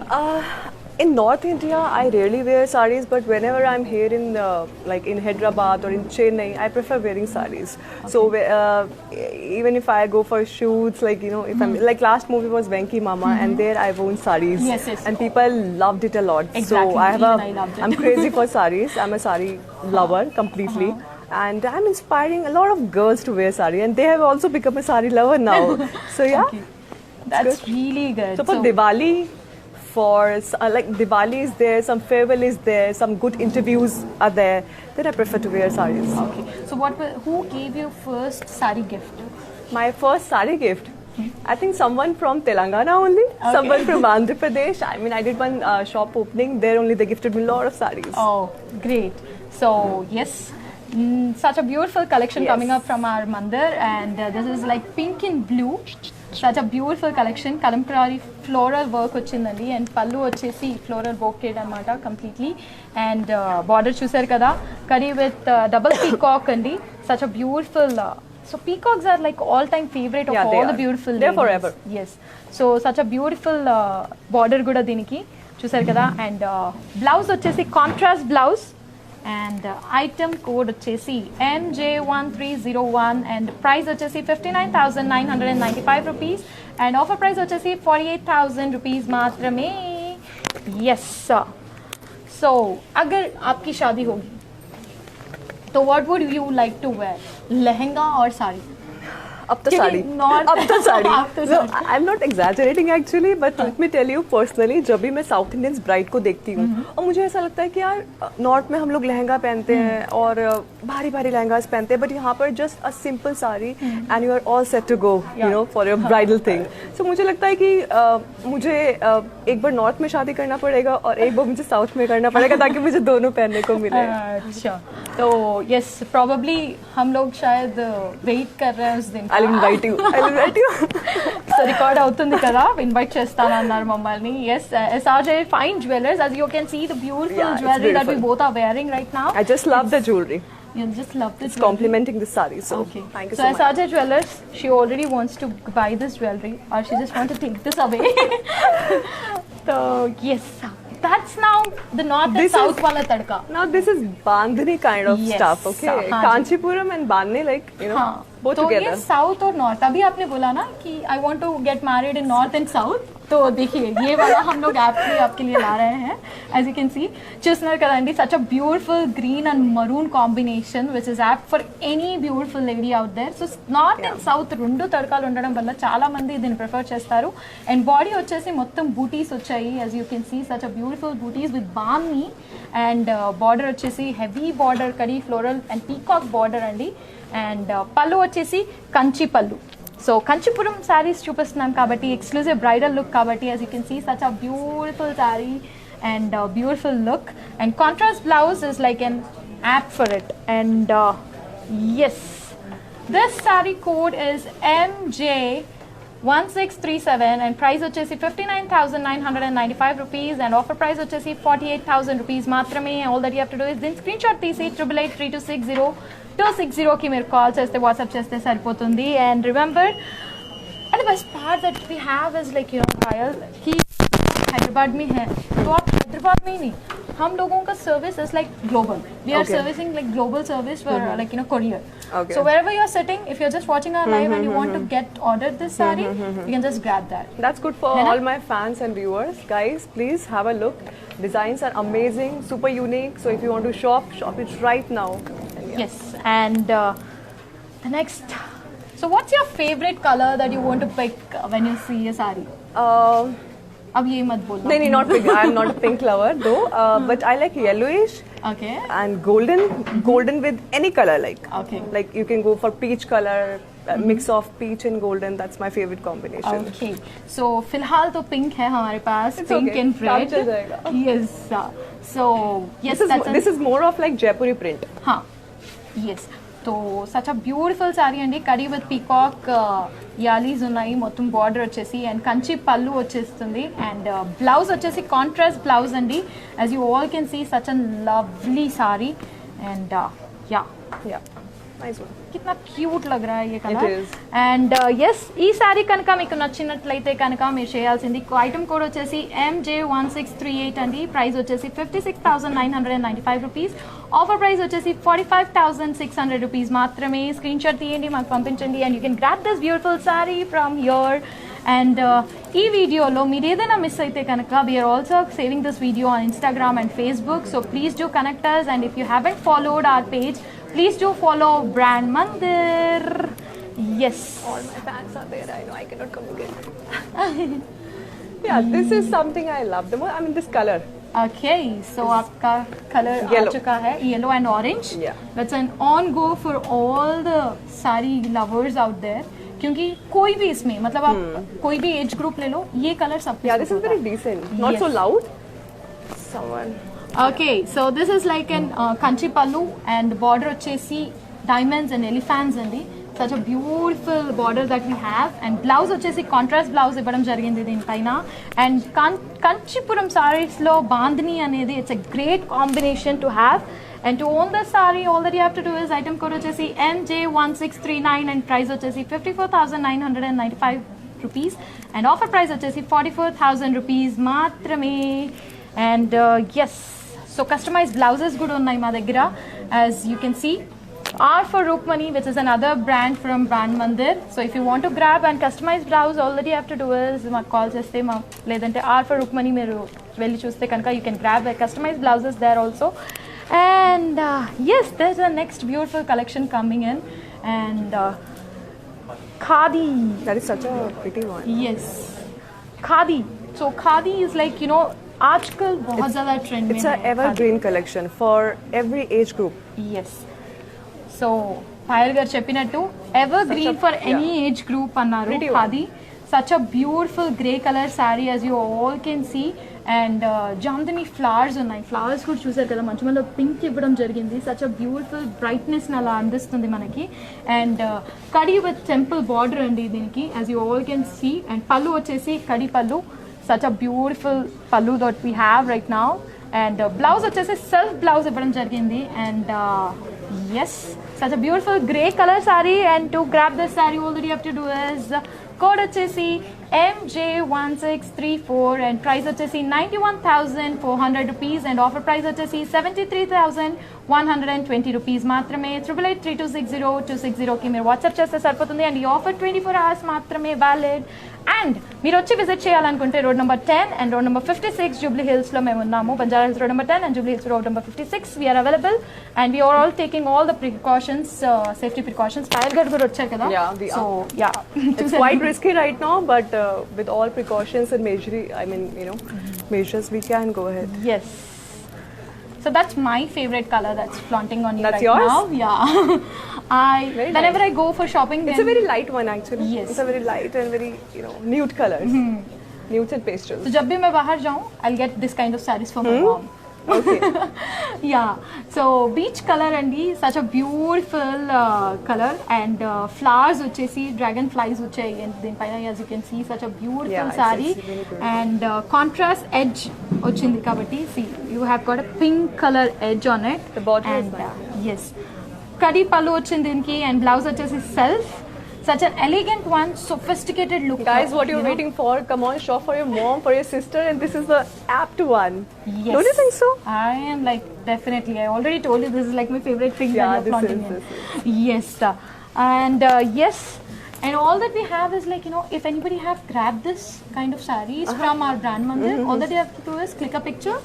In North India, I rarely wear saris, but whenever I'm here in like in Hyderabad or in Chennai, I prefer wearing saris. So even if I go for shoots, like you know, if I'm like last movie was Venki Mama, and there I've worn saris, Yes, yes. and people loved it a lot. Exactly, So I have even I loved it. I'm crazy for saris. I'm a sari lover completely. And I'm inspiring a lot of girls to wear sari, and they have also become a sari lover now. So yeah, Okay. That's really good. so for Diwali, for like Diwali is there, some farewell is there, some good interviews are there, then I prefer to wear saris. Okay. So who gave you first sari gift? My first sari gift, I think someone from Telangana only, someone from Andhra Pradesh. I mean, I did one shop opening there only. They gifted me a lot of saris. Oh, great. So, yes, such a beautiful collection Yes. coming up from our mandir, and this is like pink and blue. Such a beautiful collection. Kalamkari floral work వచ్చిందండి, and pallu వచ్చేసి floral brocade అన్నమాట completely, and border చూసారు కదా, curry with double peacock అండి. Such a beautiful so peacocks are like all time favorite of Yeah, they all the are. beautiful They're ladies. forever. Yes, so such a beautiful border కూడా దీనికి చూసారు కదా. And blouse వచ్చేసి contrast blouse, and item code వచ్చేసి MJ1301 and price వచ్చేసి 59,995 rupees and offer price వచ్చేసి 48,000 rupees మాత్రమే. Yes sir. So अगर आपकी शादी होगी तो what would you like to wear, lehenga और sari? Up the sari. Not Up the sari. Up the No, sari. I'm not exaggerating actually, but let me tell you personally, जब भी मैं साउथ इंडियन ब्राइड को देखती हूँ और मुझे ऐसा लगता है कि यार नॉर्थ में हम लोग लहंगा पहनते हैं और भारी भारी लहंगास पहनते हैं, बट यहाँ पर just a simple sari and you are all set to go, you know, for your bridal thing. So मुझे लगता है कि मुझे एक बार नॉर्थ में शादी करना पड़ेगा और एक बार मुझे साउथ में करना पड़ेगा ताकि मुझे दोनों पहनने को मिले. अच्छा, तो यस प्रॉब्ली हम लोग शायद वेट कर रहे हैं उस दिन. I'll invite you. I'll invite you. So record అవుతుంది కదా, ఇన్వైట్ చేస్తానన్నారు మమ్మల్ని. Yes, SRJ Fine Jewelers, as you can see the beautiful Yeah, it's jewelry that we beautiful. both are wearing right now. I just love the jewelry. You just love this It's jewelry. complementing the sari. So Okay. thank you So so much. SRJ Jewelers, she already wants to buy this jewelry or she just wants to take this away. So yes, that's now the north and This south is- wala tadka. Now this is Bandhani kind of Yes. stuff, okay? हाँ जी. Kanchipuram and Bandhani, like you know, हाँ, both तो together. ये south और north, अभी आपने बोला ना कि I want to get married in north and south, तो देखिए ये वाला हम लोग एक्चुअली आपके लिए ला रहे हैं. एज यू कैन सी చూస్తున్నారు కదండి, such a beautiful green and maroon combination which is apt for any beautiful lady out there. So north and south రెండు తడకాలు ఉండడం వల్ల చాలా మంది దీన్ని ప్రిఫర్ చేస్తారు. అండ్ బాడీ వచ్చేసి మొత్తం బూటీస్ వచ్చాయి, as you can see such a beautiful బూటీస్ విత్ బామ్ని. అండ్ బార్డర్ వచ్చేసి హెవీ బార్డర్, కరీ ఫ్లోరల్ అండ్ పీకాక్ బార్డర్ అండి. అండ్ పళ్ళు వచ్చేసి కంచి పళ్ళు. సో కంచిపురం శారీస్ చూపిస్తున్నాం కాబట్టి ఎక్స్క్లూజివ్ బ్రైడల్ లుక్ కాబట్టి, as you can see such a beautiful sari and beautiful look, and contrast blouse is like an app for it. And yes, this saree code is MJ1637 and price వచ్చేసి 59,995 rupees and offer price వచ్చేసి 48,000 rupees మాత్రమే. All that you have to do is then screenshot తీసి 8883260260 కి మీరు call చేస్తే WhatsApp చేస్తే సరిపోతుంది. And remember, and the best part that we have is like, you know, Kyle, he Hyderabad में है तो आप हैदराबाद में ही नहीं, हम लोगों का service is like global. We are servicing like global service for like courier. Okay. So wherever you are sitting, if you're just watching our live and you want to get ordered this saree, you can just grab that. That's good for all my fans and viewers. Guys, please have a look. Designs are amazing, super unique. So if you want to shop it right now. And yeah. Yes, and the next. So what's your favorite color that you want to pick when you see a saree? अब ये मत बोलना. No, not pink. I'm not a pink lover though. But I like yellowish Okay. and golden with any color like. Okay. Like you can go for peach color, mix of peach and golden. That's my favorite combination. Okay. So फिलहाल तो pink है हमारे पास. It's Pink okay. and काम red. चल जाएगा. Yes. So yes, This is more of like Jaipuri print. हाँ. Yes. तो such a beautiful sorry అండి, కడీ విత్ పీకాక్ యాలీస్ ఉన్నాయి, మొత్తం బార్డర్ వచ్చేసి అండ్ కంచి పళ్ళు వచ్చేస్తుంది అండ్ బ్లౌజ్ వచ్చేసి కాంట్రాస్ట్ బ్లౌజ్ అండి. As you all can see such a lovely sari and Yeah. Nice one. कितना क्यूट लग रहा है ये colour. It is. And yes ఈ సారీ కనుక మీకు నచ్చినట్లయితే కనుక మీరు చేయాల్సింది ఐటమ్ కోడ్ వచ్చేసి MJ1638 అండి. ప్రైస్ వచ్చేసి 56,995 రూపీస్. ఆఫర్ ప్రైస్ వచ్చేసి 45,600 రూపీస్ మాత్రమే. స్క్రీన్ షాట్ తీయండి, మాకు పంపించండి and you can grab this beautiful sari from here. And ఈ వీడియోలో మీరు ఏదైనా మిస్ అయితే కనుక we are also saving this video on Instagram and Facebook. So please do connect us and if you haven't followed our page, please do follow Brand Mandir. Yes. All my fans are there. I know I cannot communicate. Yeah, this is something I love the most. I mean, this color. Okay, so आपका color आ Yellow. चुका है, yellow and orange. Yeah. That's an on go for all the saree lovers out there. क्योंकि कोई भी इसमें मतलब आप कोई भी एज ग्रुप ले लो, ये कलर सब. Yeah, this is very decent. Not Yes. so loud. Someone. Okay, so this is like an kanchi pallu and border వచ్చేసి diamonds and elephants అండి. Such a beautiful border that we have and blouse వచ్చేసి contrast blouse ఇవ్వడం జరిగింది దీనిపైన. And Kanchipuram sarees లో బాందిని అనేది it's a great combination to have. And to own the saree, all that you have to do is item code వచ్చేసి MJ1639 and price వచ్చేసి 54,995 rupees and offer price వచ్చేసి 44,000 rupees మాత్రమే. And yes, so customized blouses కూడా ఉన్నాయి మా దగ్గర. As you can see, R for Rukmani, which is another brand from Brand Mandir. So if you want to grab and customize blouse, all that you have to do is మాకు call చేస్తే లేదంటే R for Rukmani మీరు వెళ్ళి చూస్తే కనుక you can grab the customized blouses there also. And yes, there's a next beautiful collection coming in and khadi. That is such a pretty one. Yes, khadi. So khadi is like आजकल बहुत ज़्यादा trend में It's है a evergreen collection for every age group. yes. So Payal గారు చెప్పినట్టు ever green for any age group అన్నారు. Pretty one. Khadi such a beautiful grey color saree as you all can see and Jamdani flowers ఉన్నాయి. Flowers కూడా చూసారు కదా, మంచి మంది pink ఇవ్వడం జరిగింది. సచ్ అ బ్యూటిఫుల్ బ్రైట్నెస్ అలా అందిస్తుంది మనకి. And kadhi with temple border అండి దీనికి as you all can see. And పళ్ళు వచ్చేసి కడి పళ్ళు, such a beautiful pallu that we have right now. And blouse వచ్చేసి self blouse ఇవ్వడం జరిగింది. And yes, such a beautiful grey color saree. And to grab this saree, all that you have to do is code వచ్చేసి MJ1634 and price వచ్చేసి 91,400 rupees and offer price వచ్చేసి 73,120 rupees మాత్రమే. 8883260260 కి మీరు WhatsApp చేస్తే సరిపోతుంది. అండ్ ఈ offer 24 hours మాత్రమే వ్యాలిడ్. అండ్ మీరు వచ్చి విజిట్ చేయాలనుకుంటే road number 10 and road number 56 Jubilee హిల్స్లో మేము ఉన్నాము. Banjara Hills road number 10 and Jubilee Hills road number 56 we are available and we are all taking all the precautions, safety precautions. Payal గారు కూడా వచ్చారు కదా. Yeah, we so are. Yeah It's quite risky right now, but with all precautions and measures, we can go ahead. yes. So that's my favorite color that's flaunting on you That's right yours? now. Yeah. Very Whenever nice. I go for shopping, It's a very light one actually. Yes. It's a very light and very nude colors. Nudes and pastels. so जब भी मैं बाहर जाऊँ, I'll get this kind of sarees for my mom. Okay. Yeah, so beach color అండి, such a beautiful color and flowers వచ్చేసి dragon flies వచ్చాయి దీనిపైన as you can see, such a beautiful Yeah, saree. it's really beautiful. And contrast edge వచ్చింది కాబట్టి see you have got a pink color edge on it. The border is and nice. yes, కడి పళ్ళు వచ్చింది దీనికి and blouse వచ్చేసి self. such an elegant one, sophisticated look. Guys, what you're you know? waiting for? Come on, shop for your mom, for your sister, and this is the apt one. Yes. Don't you think so? I am like, definitely. I already told you this is like my favorite thing Yeah, that you're this flaunting is, in. Yes. And yes. And all that we have is like, you know, if anybody have grabbed this kind of sarees from our Brand Mandir, all that you have to do is click a picture,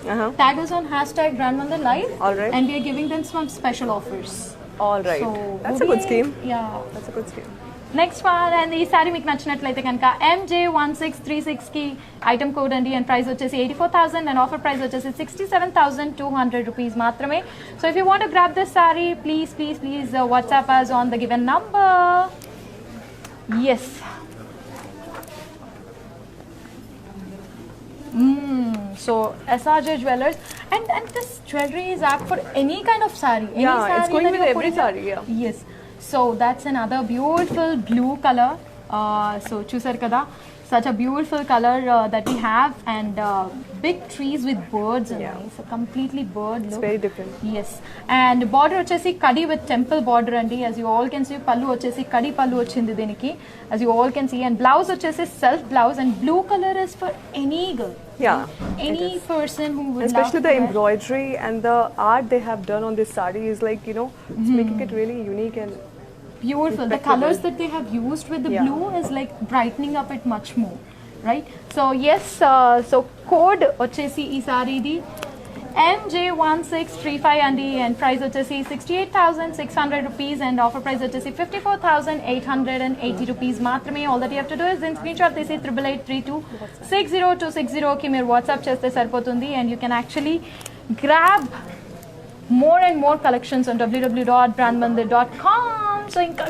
tag us on hashtag Brand Mandir Live, All right. and we are giving them some special offers. All right. So, That's a good scheme. Yeah. That's a good scheme. Next one and ఈ sorry మీకు నచ్చినట్లయితే కనుక MJ1636 కి item code అండి and price వచ్చేసి 84,000 and offer price వచ్చేసి 67,200 rupees మాత్రమే. So if you want to grab this sorry please WhatsApp us on the given number. Yes. So SRJ Jewelers and this jewelry is apt for any kind of saree. Any Yeah, it's saree going that with you're every putting saree, yeah. Yes. So that's another beautiful blue color. So chusar kada, such a beautiful color that we have, and big trees with birds in it. So completely bird look. It's very different. Yes. And border వచ్చేసి కడి with temple border అండి. As you all can see, pallu వచ్చేసి కడి pallu వచ్చింది దీనికి. As you all can see, and blouse వచ్చేసి self blouse, and blue color is for any girl. Yeah. Any person who would Especially love the to wear. embroidery and the art they have done on this saree is like, you know, it's making it really unique and Beautiful. The impeccable. colors that they have used with the Yeah. blue is like brightening up it much more, right? So yes, so code వచ్చేసి ఈ సారీది MJ1635 అండి and price వచ్చేసి 68,600 rupees and offer price వచ్చేసి 54,880 rupees మాత్రమే. All that you have to do is then screenshot తీసి 8883260260 కి మీరు WhatsApp చేస్తే సరిపోతుంది and you can actually grab more and more collections on www.brandmandir.com. So ఇంకా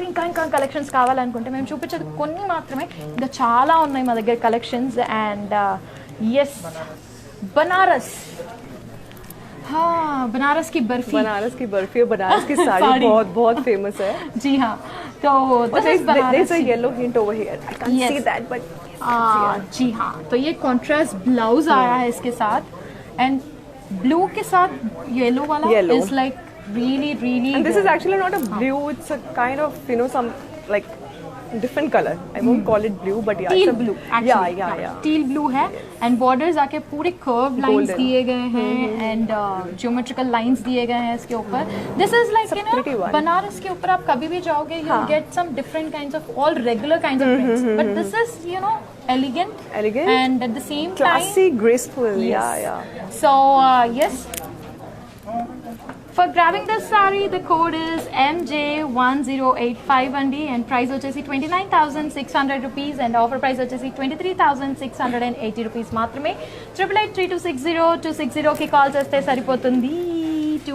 కలెక్షన్స్ కావాలనుకుంటే మేము చూపించేది కొన్ని మాత్రమే, ఇంకా చాలా ఉన్నాయి మా దగ్గర collections. And yes Banaras Banaras की बर्फी बनारस की बर्फी और बनारस की साड़ी साड़ी। बहुत बहुत फेमस है. जी हाँ. तो this is There's a Banaras yellow hint over here. I can't Yes. see that, but जी हाँ. तो ये कॉन्ट्रास्ट ब्लाउज आया है इसके साथ एंड ब्लू के साथ येलो वाला Yellow. Is like really and this is good. actually not a blue. It's a kind of, you know, some like different color. I won't call it blue, but yeah, teal it's a blue yeah. Teal blue है and borders आके पूरे curve lines Golden. दिए गए हैं and geometrical lines दिए गए हैं इसके ऊपर. This is like you pretty no one. Banaras के ऊपर आप कभी भी जाओगे you get some different kinds of all regular kinds of prints but this is you know elegant and at the same classy, time graceful. Yes. Yeah. so yes. For grabbing this saree, the code is MJ1085 andi and price వచ్చేసి 29,600 rupees and offer price వచ్చేసి 23,680 rupees మాత్రమే. 8883260260 కి call చేస్తే సరిపోతుంది to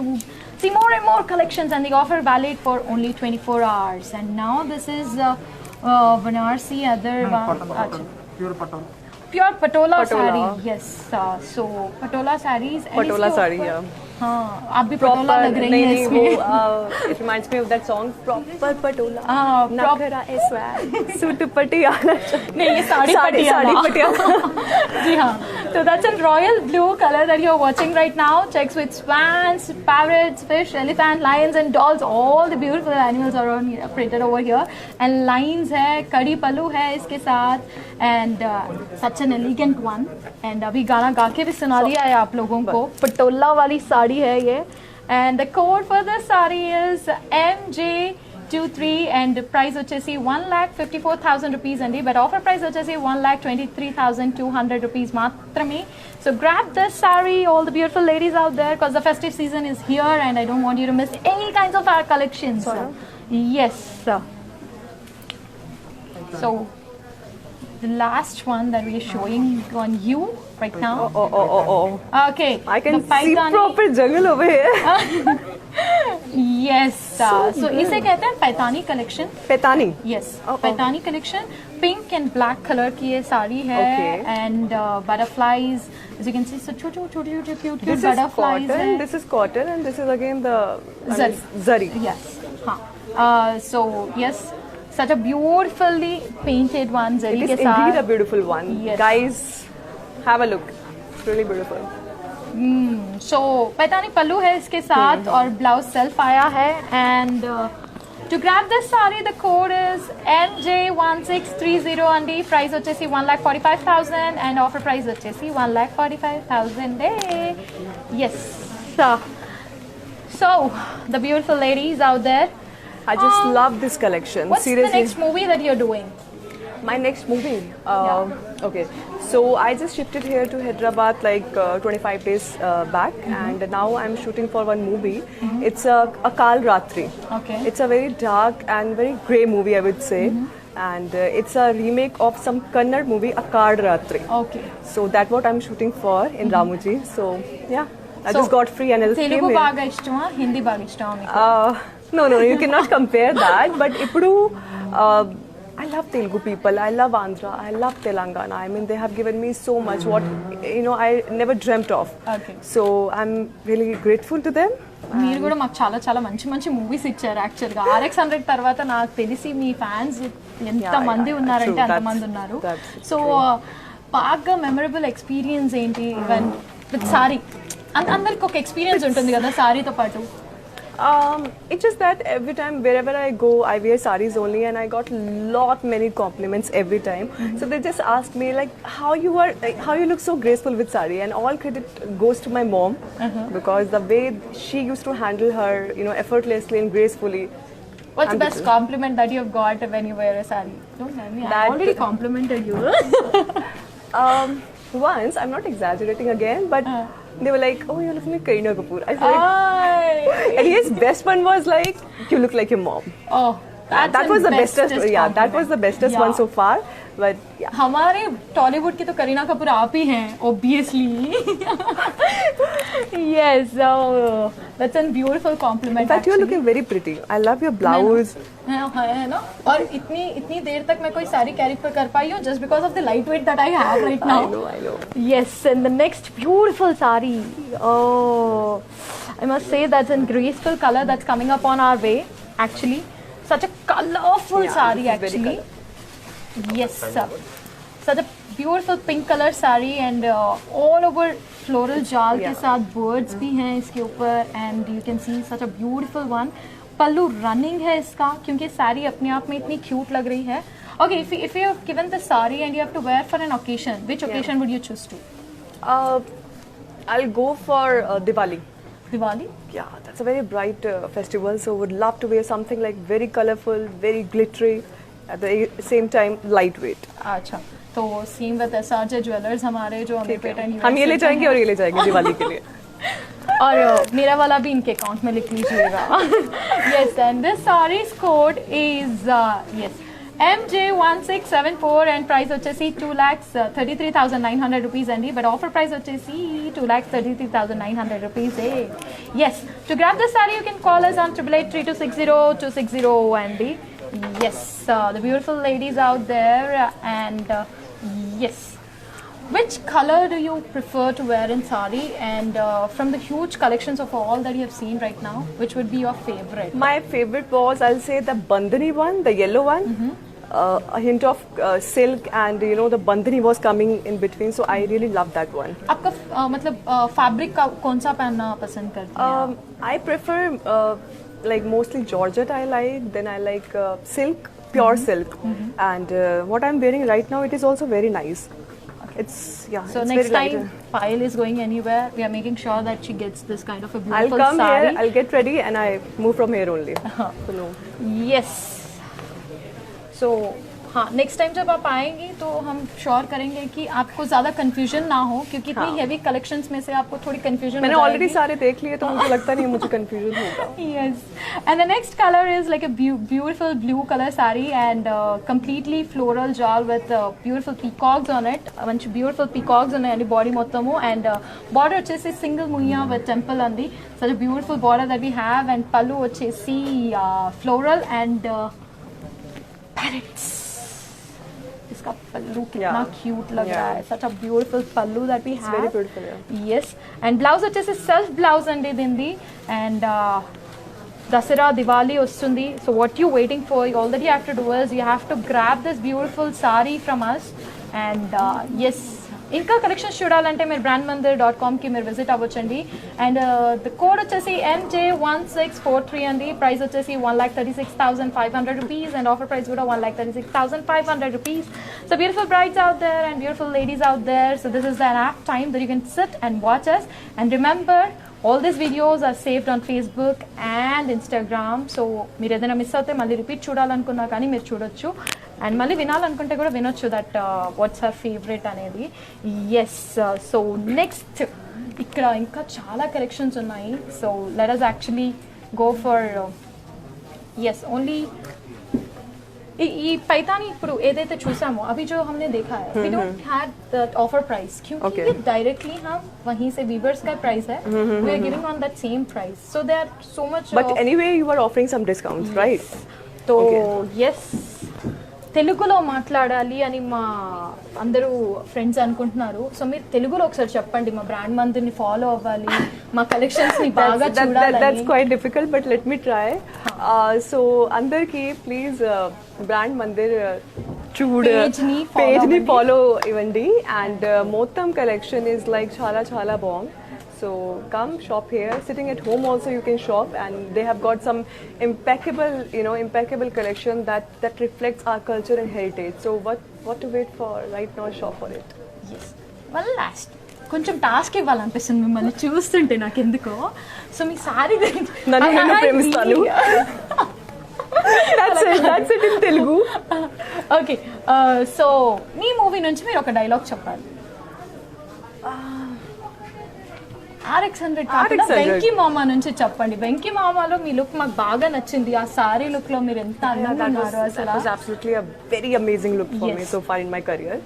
see more and more collections and the offer valid for only 24 hours. And now this is Banarsi other one. Pure patola. Pure patola Patola. saree. Yes. So patola sarees. and Patola इसके saree, ऊपर- yeah. हाँ आप भी पटोला लग रही नहीं हैं नहीं इसमें. वो it reminds me of that song proper patola. हाँ, Nakara is swag. Suit patiala. नहीं ये साड़ी साड़ी पटियाला. जी हाँ. So that's a royal blue color that you're watching right now. Checks with swans, parrots, fish, elephant, lions and dolls. All the beautiful animals are printed over here. And lines है, कड़ी पल्लू है इसके साथ. And such an elegant one. And अभी गाना गा के भी सुना दिया है आप लोगों को. पटोला वाली साड़ी है ये. And the code for this saree is MJ23 and the price వచ్చేసి 1,54,000 rupees అండి but offer price వచ్చేసి 1,23,200 rupees మాత్రమే. So grab this saree, all the beautiful ladies out there, because the festive season is here and I don't want you to miss any kinds of our collections. Yes. So the last one that we are showing on you right now. Oh. Okay. I can the see Paithani- proper jungle over here. Yes. So good. इसे कहते हैं Paithani collection. Petani. Yes. Oh. Paithani collection pink and black colour की ये साड़ी है Okay. And butterflies as you can see so छोटे cute This is butterflies cotton. है. This is cotton, and this is again the Zari. zari. Yes. हाँ. So yes, such a beautifully painted one zari It के is indeed a साथ. beautiful one. Yes. Guys, have a look. It's really beautiful. So Paithani pallu है इसके साथ और blouse self आया है and To grab this saree, the code is NJ1630 and the price వచ్చేసి 1,45,000 and offer price వచ్చేసి 1,45,000. Yes. So, the beautiful ladies out there. I just love this collection. What's Seriously. the next movie that you're doing? My next movie. Okay. So I just shifted here to Hyderabad like 25 days back, and now I'm shooting for one movie. It's a Kal Ratri. Okay. It's a very dark and very grey movie, I would say. And it's a remake of some Kannada movie, A Kal Ratri. Okay. So that's what I'm shooting for in Ramoji. So yeah, I just got free and I just came Telugu here. బాగా ఇష్టమా హిందీ బాగా ఇష్టమా మీకు? No, you cannot compare that. But Ippudu, I love Telugu people. I love Andhra. I love Telangana. I mean, they have given me so much what I never dreamt of. Okay. So I'm really grateful to them. మీరు కూడా మాకు చాలా చాలా మంచి మంచి movies ఇచ్చారు యాక్చువల్గా. RX100 తర్వాత నాకు తెలిసి మీ ఫ్యాన్స్ ఎంత మంది ఉన్నారంటే true. అంతమంది ఉన్నారు. That's సో బాగా మెమరబుల్ ఎక్స్పీరియన్స్ ఏంటి ఈవెన్ విత్ సారీ? అందరికి ఒక ఎక్స్పీరియన్స్ ఉంటుంది కదా సారీతో పాటు. It's just that every time wherever I go, I wear saris only, and I got many compliments every time. So they just ask me like, how you look so graceful with sari, and all credit goes to my mom because the way she used to handle her, effortlessly and gracefully. What's the best compliment that you've got when you wear a saree? Don't tell me. I That- already complimented you. Once, I'm not exaggerating again, but they were like, "Oh, you're looking like Kareena Kapoor." I was like, and his best one was like, "You look like your mom." Oh, That was the bestest. Yeah, that was the bestest one so far. But yeah. हमारे टॉलीवुड की तो करीना कपूर आप ही हैं obviously. Yes, that's a beautiful compliment. In fact, you're looking very pretty. I love your blouse. है ना? और इतनी देर तक मैं कोई साड़ी कैरी कर पाई हूँ just because of the light weight that I have right now. I know. Yes, and the next beautiful sari. Oh, I must say that's a graceful color that's coming up on our way. Actually, such a colorful sari. this is very Actually, yes, sir. Such a beautiful pink color sari and all over floral जाल के साथ birds भी हैं इसके ऊपर and you can see such a beautiful one. Pallu running है इसका क्योंकि साड़ी अपने आप में इतनी cute लग रही है. Okay, if you have given the sari and you have to wear for an occasion, which occasion would you choose to? I'll go for Diwali. Diwali? Yeah, that's a very bright festival. So would love to wear something like very colorful, very glittery, at the same time lightweight. अच्छा तो same with SRJ jewellers हमारे जो हमें pet and हम ये ले जाएंगे और ये ले जाएंगे दिवाली के लिए. और मेरा वाला भी इनके अकाउंट में लिख लीजिएगा. Yes, and this saree's code is yes MJ1674 and price వచ్చేసి 2,33,900 rupees అండి, but offer price వచ్చేసి 2,33,900 rupees. Yes, to grab this saree you can call us on 8883260260 అండి. Yes, the beautiful ladies out there and yes. Which color do you prefer to wear in sari? And from the huge collections of all that you have seen right now, which would be your favorite? My favorite was, I'll say, the bandhani one, the yellow one. A hint of silk and the bandhani was coming in between, so I really love that one. आपका मतलब fabric का कौन सा पहनना पसंद करती हैं? I prefer like mostly Georgette I like, then I like silk, pure silk. And what I'm wearing right now, it is also very nice. It's So it's next very time light. Payal is going anywhere, we are making sure that she gets this kind of a I'll beautiful come sari. here, I'll get ready and I move from here only. So no. Yes. So हाँ, next time जब आप आएंगी तो हम sure करेंगे कि आपको ज़्यादा कंफ्यूजन ना हो क्योंकि इतनी हेवी कलेक्शंस में से आपको थोड़ी कंफ्यूजन मैंने ऑलरेडी सारे देख लिए तो मुझे लगता नहीं मुझे कंफ्यूजन होगा. Yes, and the next color is like a beautiful blue color saree and completely floral jal with beautiful peacocks on it. A bunch of beautiful peacocks on the body mottamu and border వచ్చేసి single muya with temple andi. Such a beautiful border that we have and pallu వచ్చేసి floral and parrots. इसका पल्लू कितना cute लग रहा है. Such a beautiful pallu that we have. It's very beautiful. Yeah. Yes, and blouse వచ్చేసి self blouse అండి దీనిది and Dasara Diwali వస్తుంది. So what you waiting for? All that you have to do is you have to grab this beautiful sari from us and yes, ఇంకా collections చూడాలంటే మీరు brandmandir.com కి మీరు visit అవ్వచ్చండి. And the code వచ్చేసి MJ1643 అండి. Price వచ్చేసి 1,36,500 rupees and offer price కూడా 1,36,500 rupees. So beautiful brides out there and beautiful ladies out there. So this is the apt time that you can sit and watch us. And remember, all these videos are saved on Facebook and Instagram. So మీరు ఏదైనా miss అవుతే మళ్ళీ repeat చూడాలనుకున్నా కానీ మీరు చూడొచ్చు. And మళ్ళీ వినాలనుకుంటే కూడా వినొచ్చు దట్ వాట్స్ హర్ ఫేవరెట్ అనేది. ఎస్, సో నెక్స్ట్ ఇక్కడ ఇంకా చాలా కలెక్షన్స్ ఉన్నాయి. So let us actually go for yes only ఈ पैतानी ఇప్పుడు ఏదైతే చూసామో अभी जो हमने देखा है we don't had that offer price क्योंकि ये directly हम वहीं से weavers का price है we are giving on that same price so there are so much but anyway you are offering some discounts right तो yes తెలుగులో మాట్లాడాలి అని మా అందరూ ఫ్రెండ్స్ అనుకుంటున్నారు. సో మీరు తెలుగులో ఒకసారి చెప్పండి, మా బ్రాండ్ మందిర్ని ఫాలో అవ్వాలి, మా కలెక్షన్స్ ని బాగా చూడాలి. That's quite difficult but let me try. So అందరికి ప్లీజ్ బ్రాండ్ మందిర్ పేజ్ ని ఫాలో ఇవ్వండి. అండ్ మొత్తం కలెక్షన్ ఇస్ లైక్ చాలా చాలా బాగుంది. So come shop here. Sitting at home also you can shop, and they have got some impeccable collection that reflects our culture and heritage. So what to wait for? Right now, shop for it. Yes. Well, last కొంచెం task ఇవ్వాలనిపిస్తుంది మిమ్మల్ని చూస్తుంటే నాకు ఎందుకో. So మీ sorry నన్ను నేను ప్రేమిస్తాను. That's it in Telugu. Okay, so me movie నుంచి మీరు ఒక డైలాగ్ చెప్పాలి. RX100 వెంకీ మామ నుంచి చెప్పండి. వెంకీ మామలో మీ లుక్ మాకు బాగా నచ్చింది. ఆ సారీ లుక్ లో మీరు ఎంత అందంగా ఉన్నారు అసలు. That was absolutely a very amazing look for me so far in my career.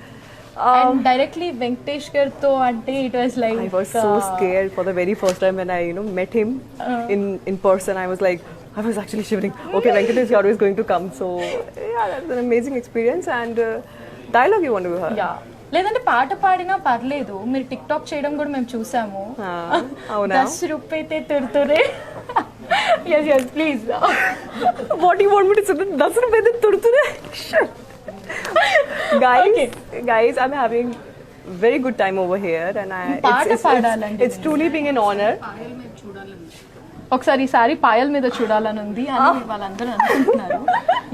And directly Venkatesh garto ante it was like I was so scared for the very first time when I met him in person. I was like, I was actually shivering. Okay, Venkatesh is always going to come. So yeah, that's an amazing experience. And dialogue you want to hear? Yeah. లేదంటే పాట పాడినా పర్లేదు, మీరు tick talk చేయడం కూడా మేము చూసాము. 10 రూపాయితే తుర్తురే. yes please. What do you want me to say? 10 రూపాయితే తుర్తురే. guys I'm having very good time over here and it's truly being an honor. ఒకసారి ఈసారి పాయల్ మీద చూడాలని ఉంది అని వాళ్ళందరూ అనుకుంటున్నారు.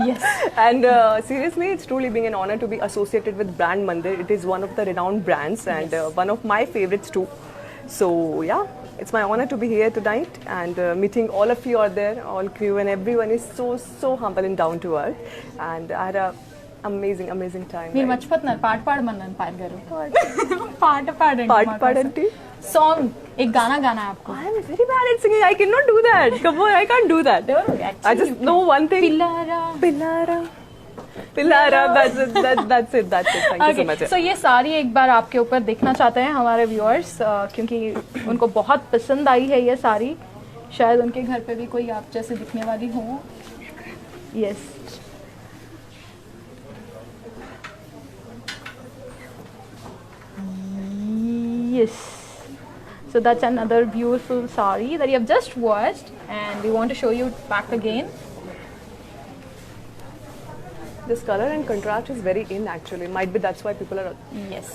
Yes. And seriously, it's truly being an honor to be associated with Brand Mandir. It is one of the renowned brands and one of my favorites too. So yeah, it's my honor to be here tonight and meeting all of you out there, all crew, and everyone is so humble and down to earth. And I had a amazing time. మీరు మర్చిపోతున్నారు, పాట పాడమన్నాను పాయల్ గారు. పాట పాడండి. Song एक गाना गाना है आपको. I am very bad at singing. I cannot do that. Come on, I can't do that. I just know one thing. Pillara. That's it. Thank you so much. So ये सारी एक बार आपके ऊपर देखना चाहते हैं हमारे व्यूअर्स, क्योंकि उनको बहुत पसंद आई है ये सारी. शायद उनके घर पे भी कोई आप जैसे दिखने वाली हो. Yes. Yes. So that's another beautiful sari that you have just watched and we want to show you back again. This color and contrast is very in actually. Might be that's why people are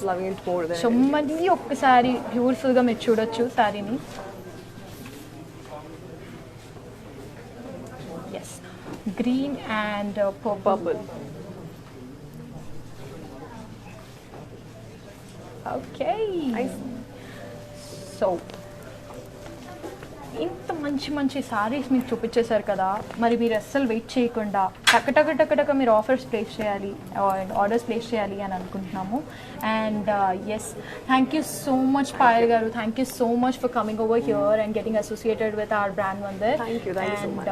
loving it more than. So many okkasari beautiful ga meer chudochu sari ni. Yes. Green and purple. Okay. Nice. So ఇంత మంచి సారీస్ మీకు చూపించేశారు కదా, మరి మీరు అస్సలు wait చేయకుండా టక మీరు ఆఫర్స్ ప్లేస్ చేయాలి, ఆర్డర్స్ ప్లేస్ చేయాలి అని అనుకుంటున్నాము. And yes, thank you so much Payal గారు, thank you so much for coming over here and getting associated with our brand Mandir. Thank you so much.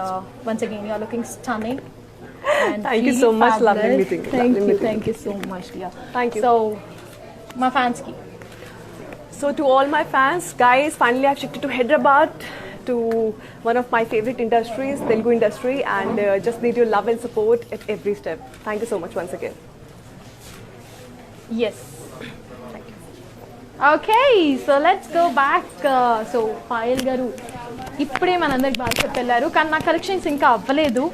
Once again you are looking stunning. And thank you so much. Lovely meeting. Thank you so much, dear. Thank you. So my fans ki. So to all my fans, guys, finally I've shifted to Hyderabad, to one of my favorite industries, Telugu industry, and just need your love and support at every step. Thank you so much once again. Yes. Thank you. Okay, so let's go back. So Payal garu ఇప్పుడే మనందరికి బాగా చెప్పారు, కానీ నా collections ఇంకా అవ్వలేదు.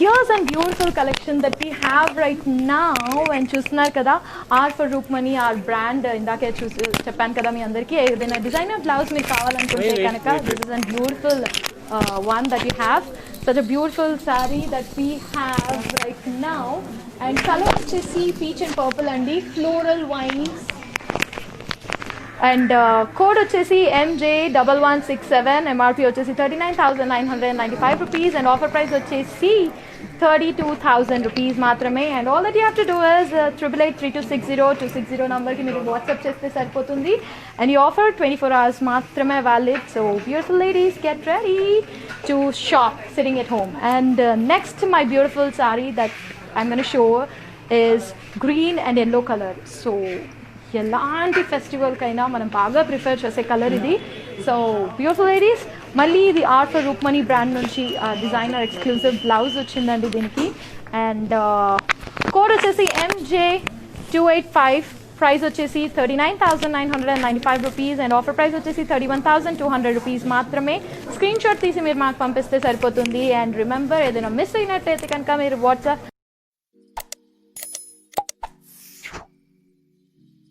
Here's and beautiful collection that we have right now. And చూస్తున్నారు కదా, R for Rukmini R brand. ఇందాకే చెప్పాను కదా మీ అందరికీ, ఏదైనా డిజైనర్ బ్లౌజ్ మీకు కావాలనుకుంటే కనుక this is a beautiful one that you have. Such a beautiful saree that we have right now. And color vachesi peach and purple andi, floral vines. And code vachesi MJ1167, MRP vachesi 39,995 rupees and offer price vachesi 32,000 rupees మాత్రమే. And all that you have to do is 8883260260 number ki మీరు WhatsApp చేస్తే సరిపోతుంది. And you offer 24 hours మాత్రమే valid. So beautiful ladies, get ready to shop sitting at home. And next my beautiful saree that I'm going to show is green and yellow color. So ఎలాంటి ఫెస్టివల్కైనా మనం బాగా prefer చేసే colour ఇది. So beautiful ladies, మళ్ళీ ఇది are for రూక్మణి brand నుంచి designer exclusive blouse వచ్చిందండి దీనికి. అండ్ కోడ్ వచ్చేసి MJ285, ప్రైస్ వచ్చేసి 39,995 రూపీస్ అండ్ ఆఫర్ ప్రైస్ వచ్చేసి 31,200 రూపీస్ మాత్రమే. స్క్రీన్ షాట్ తీసి మీరు మాకు పంపిస్తే సరిపోతుంది. అండ్ రిమెంబర్, ఏదైనా మిస్ అయినట్టయితే కనుక మీరు వాట్సాప్